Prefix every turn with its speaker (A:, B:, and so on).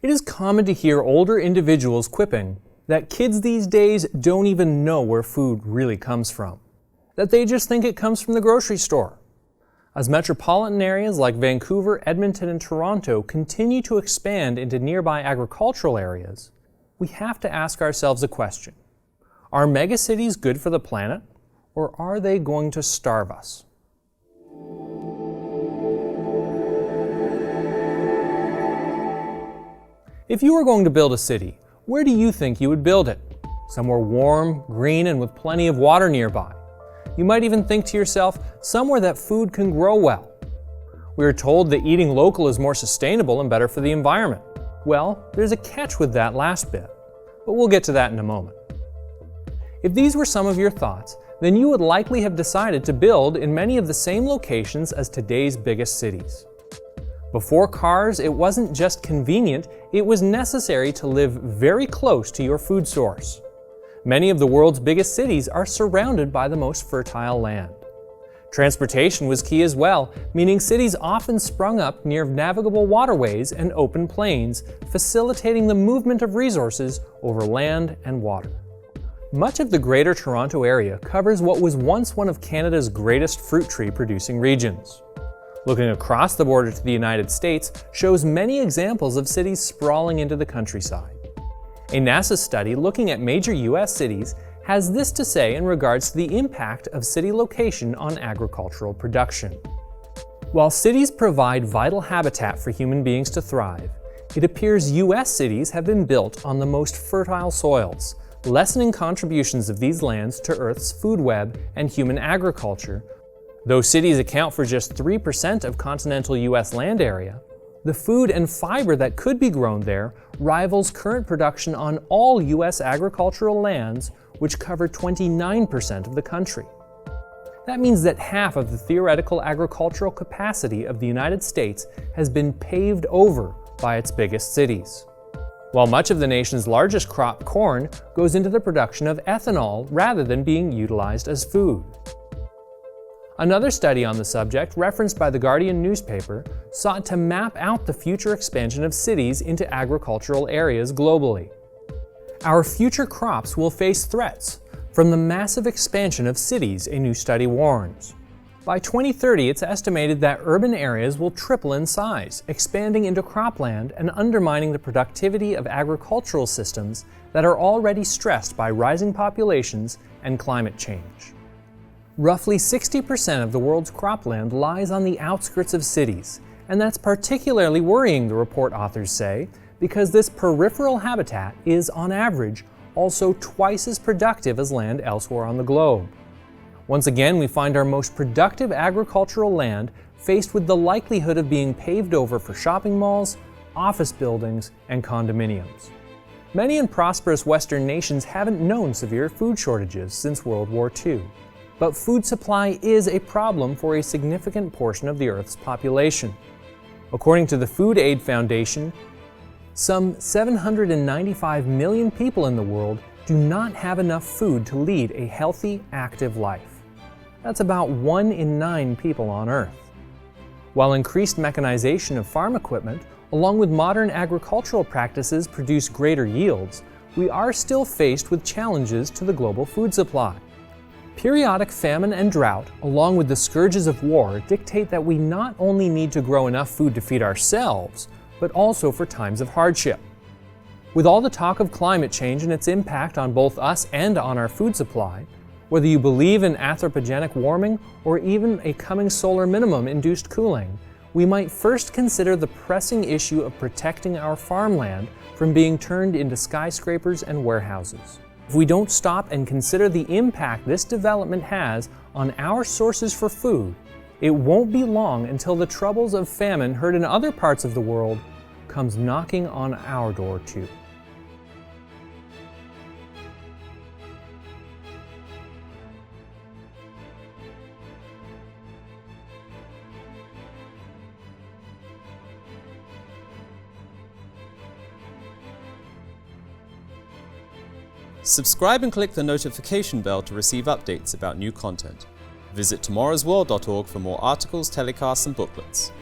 A: It is common to hear older individuals quipping that kids these days don't even know where food really comes from, that they just think it comes from the grocery store. As metropolitan areas like Vancouver, Edmonton, and Toronto continue to expand into nearby agricultural areas, we have to ask ourselves a question. Are megacities good for the planet, or are they going to starve us? If you were going to build a city, where do you think you would build it? Somewhere warm, green, and with plenty of water nearby. You might even think to yourself, somewhere that food can grow well. We are told that eating local is more sustainable and better for the environment. Well, there's a catch with that last bit, but we'll get to that in a moment. If these were some of your thoughts, then you would likely have decided to build in many of the same locations as today's biggest cities. Before cars, it wasn't just convenient, it was necessary to live very close to your food source. Many of the world's biggest cities are surrounded by the most fertile land. Transportation was key as well, meaning cities often sprung up near navigable waterways and open plains, facilitating the movement of resources over land and water. Much of the Greater Toronto Area covers what was once one of Canada's greatest fruit tree producing regions. Looking across the border to the United States shows many examples of cities sprawling into the countryside. A NASA study looking at major U.S. cities has this to say in regards to the impact of city location on agricultural production. While cities provide vital habitat for human beings to thrive, it appears U.S. cities have been built on the most fertile soils, lessening contributions of these lands to Earth's food web and human agriculture. Though cities account for just 3% of continental U.S. land area, the food and fiber that could be grown there rivals current production on all U.S. agricultural lands, which cover 29% of the country. That means that half of the theoretical agricultural capacity of the United States has been paved over by its biggest cities. While much of the nation's largest crop, corn, goes into the production of ethanol rather than being utilized as food. Another study on the subject, referenced by the Guardian newspaper, sought to map out the future expansion of cities into agricultural areas globally. Our future crops will face threats from the massive expansion of cities, a new study warns. By 2030, it's estimated that urban areas will triple in size, expanding into cropland and undermining the productivity of agricultural systems that are already stressed by rising populations and climate change. Roughly 60% of the world's cropland lies on the outskirts of cities, and that's particularly worrying, the report authors say, because this peripheral habitat is, on average, also twice as productive as land elsewhere on the globe. Once again, we find our most productive agricultural land faced with the likelihood of being paved over for shopping malls, office buildings, and condominiums. Many and prosperous Western nations haven't known severe food shortages since World War II. But food supply is a problem for a significant portion of the Earth's population. According to the Food Aid Foundation, some 795 million people in the world do not have enough food to lead a healthy, active life. That's about 1 in 9 people on Earth. While increased mechanization of farm equipment, along with modern agricultural practices, produce greater yields, we are still faced with challenges to the global food supply. Periodic famine and drought, along with the scourges of war, dictate that we not only need to grow enough food to feed ourselves, but also for times of hardship. With all the talk of climate change and its impact on both us and on our food supply, whether you believe in anthropogenic warming or even a coming solar minimum induced cooling, we might first consider the pressing issue of protecting our farmland from being turned into skyscrapers and warehouses. If we don't stop and consider the impact this development has on our sources for food, it won't be long until the troubles of famine heard in other parts of the world comes knocking on our door too.
B: Subscribe and click the notification bell to receive updates about new content. Visit tomorrowsworld.org for more articles, telecasts, and booklets.